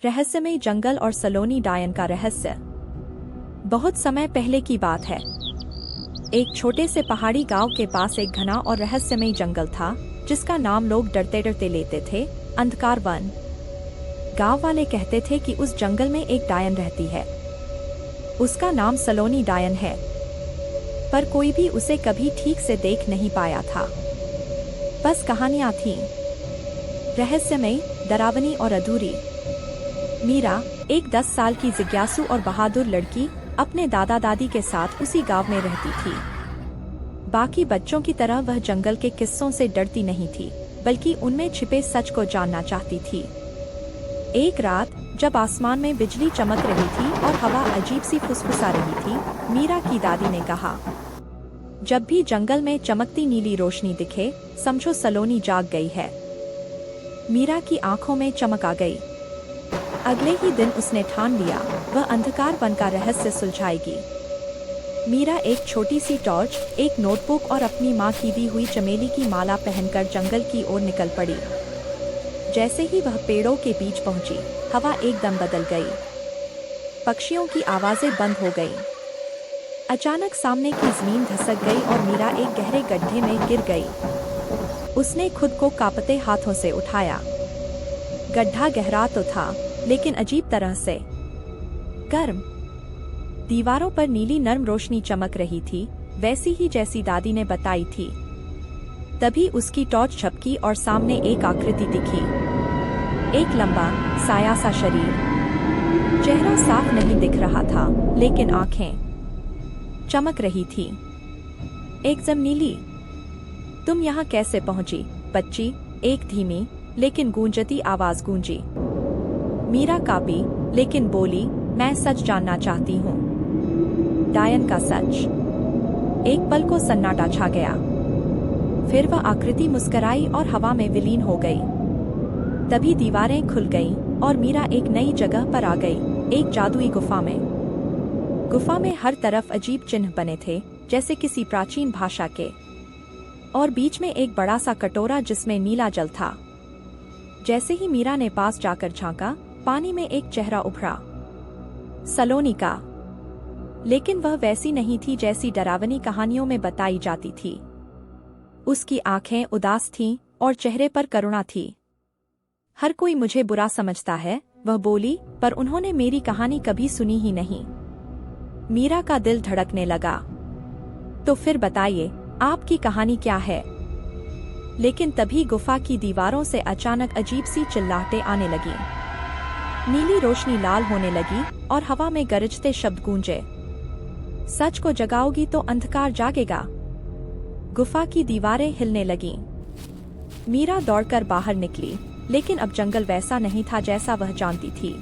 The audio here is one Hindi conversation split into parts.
रहस्यमय जंगल और सलोनी डायन का रहस्य। बहुत समय पहले की बात है। एक छोटे से पहाड़ी गांव के पास एक घना और रहस्यमय जंगल था, जिसका नाम लोग डरते डरते लेते थे, अंधकार वन। गांव वाले कहते थे कि उस जंगल में एक डायन रहती है। उसका नाम सलोनी डायन है, पर कोई भी उसे कभी ठीक से देख नहीं पाया था। बस कहानियां थीं, रहस्यमय, डरावनी और अधूरी। मीरा, एक 10 साल की जिज्ञासु और बहादुर लड़की, अपने दादा दादी के साथ उसी गांव में रहती थी। बाकी बच्चों की तरह वह जंगल के किस्सों से डरती नहीं थी, बल्कि उनमें छिपे सच को जानना चाहती थी। एक रात जब आसमान में बिजली चमक रही थी और हवा अजीब सी फुसफुसा रही थी, मीरा की दादी ने कहा, जब भी जंगल में चमकती नीली रोशनी दिखे, समझो सलोनी जाग गई है। मीरा की आंखों में चमक आ गई। अगले ही दिन उसने ठान लिया, वह अंधकार वन का रहस्य सुलझाएगी। मीरा एक छोटी सी टॉर्च, एक नोटबुक और अपनी माँ की दी हुई चमेली की माला पहनकर जंगल की ओर निकल पड़ी। जैसे ही वह पेड़ों के बीच पहुंची, हवा एकदम बदल गई। पक्षियों की आवाजें बंद हो गईं। अचानक सामने की जमीन धसक गई और मीरा एक गहरे गड्ढे में गिर गई। उसने खुद को कांपते हाथों से उठाया। गड्ढा गहरा तो था, लेकिन अजीब तरह से गर्म। दीवारों पर नीली नर्म रोशनी चमक रही थी, वैसी ही जैसी दादी ने बताई थी। तभी उसकी टॉर्च झपकी और सामने एक आकृति दिखी। एक लंबा, साया सा शरीर। चेहरा साफ नहीं दिख रहा था, लेकिन आंखें चमक रही थी, एकदम नीली। तुम यहाँ कैसे पहुंची, बच्ची? एक धीमी लेकिन गूंजती आवाज गूंजी। मीरा कांपी, लेकिन बोली, मैं सच जानना चाहती हूँ। डायन का सच। एक पल को सन्नाटा छा गया। फिर वह आकृति मुस्कुराई और हवा में विलीन हो गई। तभी दीवारें खुल गईं और मीरा एक नई जगह पर आ गई, एक जादुई गुफा में। गुफा में हर तरफ अजीब चिन्ह बने थे, जैसे किसी प्राचीन भाषा के। और बीच में एक बड़ा सा कटोरा जिसमें नीला जल था। जैसे ही मीरा ने पास जाकर झांका, पानी में एक चेहरा उभरा, सलोनी का। लेकिन वह वैसी नहीं थी जैसी डरावनी कहानियों में बताई जाती थी। उसकी आंखें उदास थीं और चेहरे पर करुणा थी। हर कोई मुझे बुरा समझता है, वह बोली, पर उन्होंने मेरी कहानी कभी सुनी ही नहीं। मीरा का दिल धड़कने लगा। तो फिर बताइए, आपकी कहानी क्या है? लेकिन तभी गुफा की दीवारों से अचानक अजीब सी चिल्लाहटें आने लगीं। नीली रोशनी लाल होने लगी और हवा में गरजते शब्द गूंजे, सच को जगाओगी तो अंधकार जागेगा। गुफा की दीवारें हिलने लगीं। मीरा दौड़कर बाहर निकली, लेकिन अब जंगल वैसा नहीं था जैसा वह जानती थी।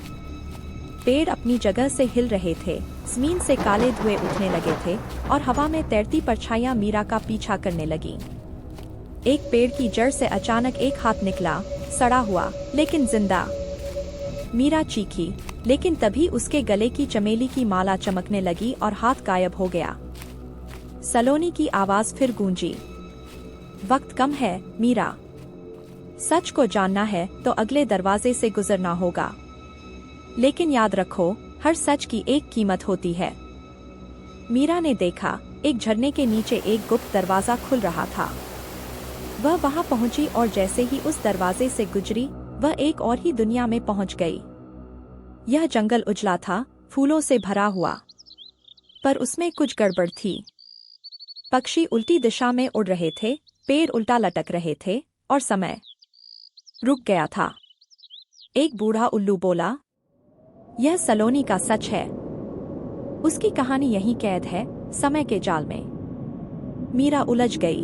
पेड़ अपनी जगह से हिल रहे थे, जमीन से काले धुएं उठने लगे थे और हवा में तैरती परछाइयां मीरा का पीछा करने लगीं। एक पेड़ की जड़ से अचानक एक हाथ निकला, सड़ा हुआ लेकिन जिंदा। मीरा चीखी, लेकिन तभी उसके गले की चमेली की माला चमकने लगी और हाथ गायब हो गया। सलोनी की आवाज फिर गूंजी, वक्त कम है मीरा। सच को जानना है तो अगले दरवाजे से गुजरना होगा। लेकिन याद रखो, हर सच की एक कीमत होती है। मीरा ने देखा, एक झरने के नीचे एक गुप्त दरवाजा खुल रहा था। वह वहां पहुंची और जैसे ही उस दरवाजे से गुजरी, वह एक और ही दुनिया में पहुंच गई। यह जंगल उजला था, फूलों से भरा हुआ, पर उसमें कुछ गड़बड़ थी। पक्षी उल्टी दिशा में उड़ रहे थे, पेड़ उल्टा लटक रहे थे और समय रुक गया था। एक बूढ़ा उल्लू बोला, यह सलोनी का सच है। उसकी कहानी यहीं कैद है, समय के जाल में। मीरा उलझ गई,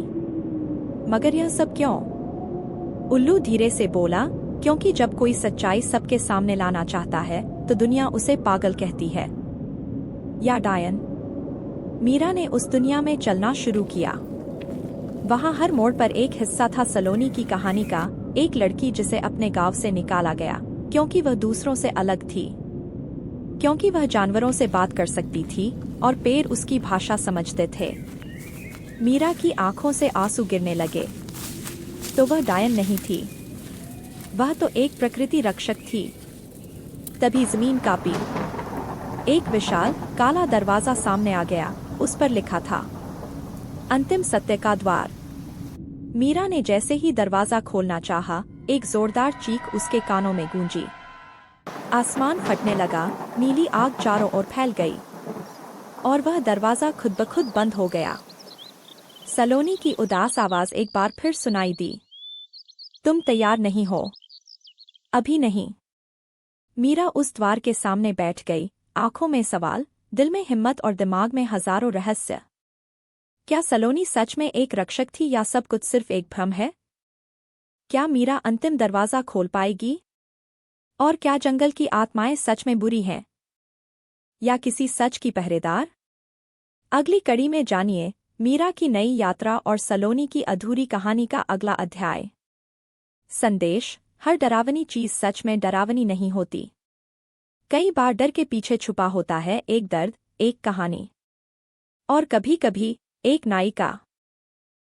मगर यह सब क्यों? उल्लू धीरे से बोला, क्योंकि जब कोई सच्चाई सबके सामने लाना चाहता है तो दुनिया उसे पागल कहती है, या डायन। मीरा ने उस दुनिया में चलना शुरू किया। वहां हर मोड़ पर एक हिस्सा था सलोनी की कहानी का, एक लड़की जिसे अपने गांव से निकाला गया क्योंकि वह दूसरों से अलग थी, क्योंकि वह जानवरों से बात कर सकती थी और पेड़ उसकी भाषा समझते थे। मीरा की आंखों से आंसू गिरने लगे। तो वह डायन नहीं थी, वह तो एक प्रकृति रक्षक थी। तभी जमीन कांपी। एक विशाल काला दरवाजा सामने आ गया। उस पर लिखा था, अंतिम सत्य का द्वार। मीरा ने जैसे ही दरवाजा खोलना चाहा, एक जोरदार चीख उसके कानों में गूंजी। आसमान फटने लगा, नीली आग चारों ओर फैल गई और वह दरवाजा खुद ब खुद बंद हो गया। सलोनी की उदास आवाज एक बार फिर सुनाई दी, तुम तैयार नहीं हो? अभी नहीं। मीरा उस द्वार के सामने बैठ गई, आंखों में सवाल, दिल में हिम्मत और दिमाग में हजारों रहस्य। क्या सलोनी सच में एक रक्षक थी या सब कुछ सिर्फ एक भ्रम है? क्या मीरा अंतिम दरवाजा खोल पाएगी? और क्या जंगल की आत्माएं सच में बुरी हैं या किसी सच की पहरेदार? अगली कड़ी में जानिए मीरा की नई यात्रा और सलोनी की अधूरी कहानी का अगला अध्याय। संदेश, हर डरावनी चीज सच में डरावनी नहीं होती। कई बार डर के पीछे छुपा होता है एक दर्द, एक कहानी और कभी-कभी एक नायिका।